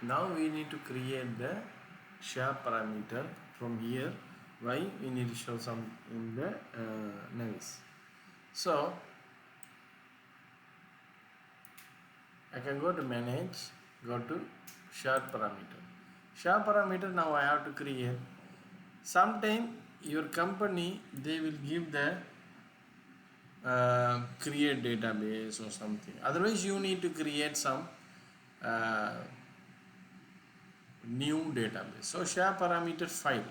Now we need to create the share parameter from here. Why? We need to show some in the navis. So I can go to manage, go to share parameter. Share parameter, now I have to create. Sometime your company, they will give the create database or something. Otherwise you need to create some uh, new database. So share parameter file.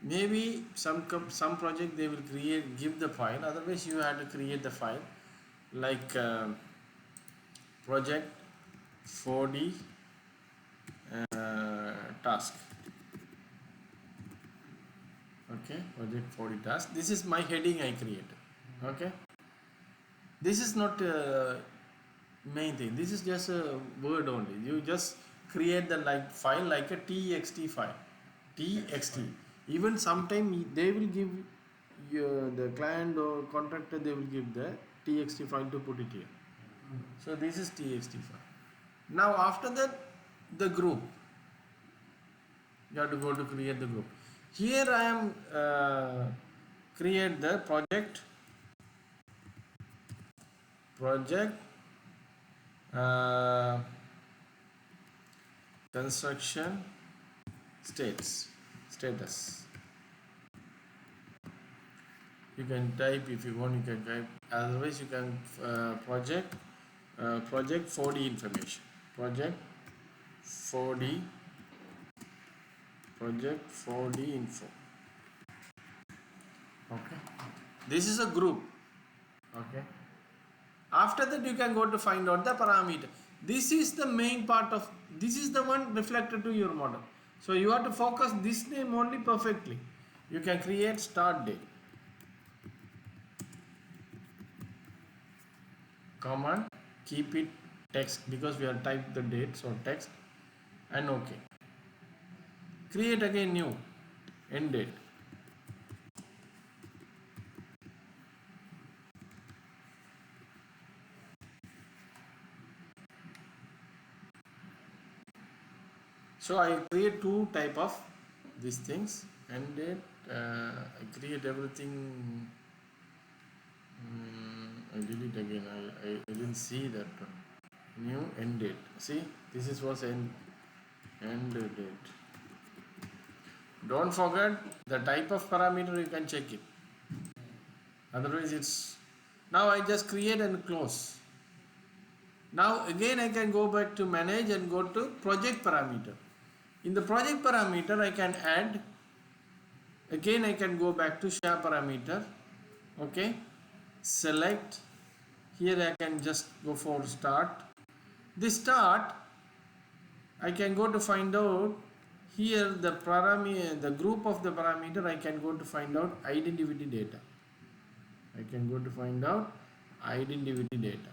Maybe some project they will give the file. Otherwise you have to create the file like project 4D task. Okay, project 4D task. This is my heading I created. Okay, this is not main thing. This is just a word only. You just create the like file like a txt file. Txt. Even sometime they will give you, the client or contractor, they will give the txt file to put it here. So this is txt file. Now after that, the group. You have to go to create the group. Here I am create the project uh, construction status. You can type if you want. You can type. Otherwise, you can project 4D information. Project 4D info. Okay. This is a group. Okay. After that, you can go to find out the parameter. This is the main part of. This is the one reflected to your model. So you have to focus this name only perfectly. You can create start date. Command, keep it text because we have typed the date, so text and OK. Create again new end date. So I create two type of these things. End date, I create everything. I delete again. I didn't see that one. New end date. See, this was end date. Don't forget the type of parameter, you can check it. Otherwise it's, now I just create and close. Now again I can go back to manage and go to project parameter. In the project parameter I can add, again I can go back to share parameter. Okay, select, here I can just go for start. This start I can go to find out here the parameter, the group of the parameter. I can go to find out identity data. I can go to find out identity data.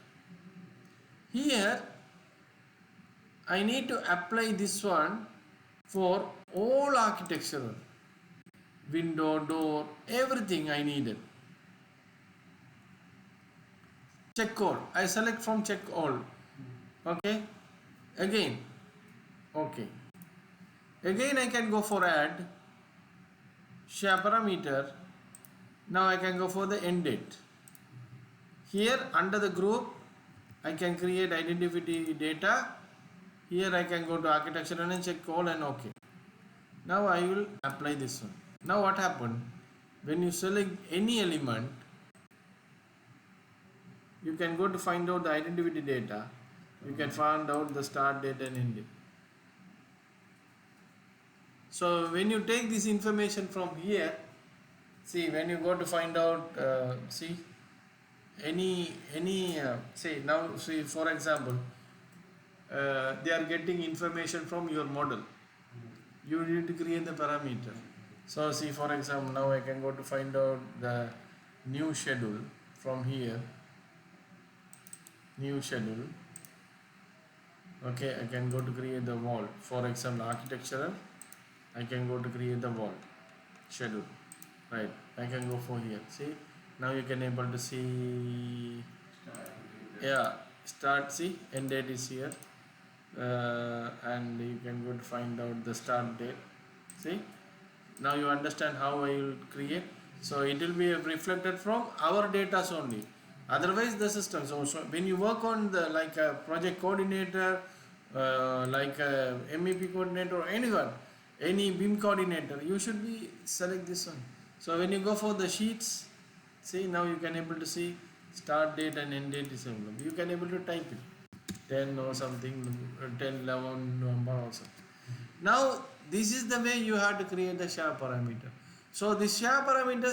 Here I need to apply this one for all architectural, window, door, everything I needed. Check all. I select from check all. Okay. Again. Okay. Again I can go for add, share parameter. Now I can go for the end date. Here under the group I can create identity data. Here I can go to architecture and check all and OK. Now I will apply this one. Now what happened? When you select any element, you can go to find out the identity data. You can find out the start date and end date. So when you take this information from here, see when you go to find out, see any say now, see for example, they are getting information from your model. You need to create the parameter. So see for example, now I can go to find out the new schedule from here. New schedule. Okay, I can go to create the wall. For example, architectural, I can go to create the wall schedule. Right, I can go for here. See, now you can able to see. Yeah, start. See, end date is here. and you can go to find out the start date. See, now you understand how I will create. So it will be reflected from our data only, otherwise the system. So when you work on the like a project coordinator, like a MEP coordinator or anyone, any BIM coordinator, you should be select this one. So when you go for the sheets, see, now you can able to see start date and end date is available. You can able to type it 10 or something, 10 11 November also. Now this is the way you have to create the share parameter. So the share parameters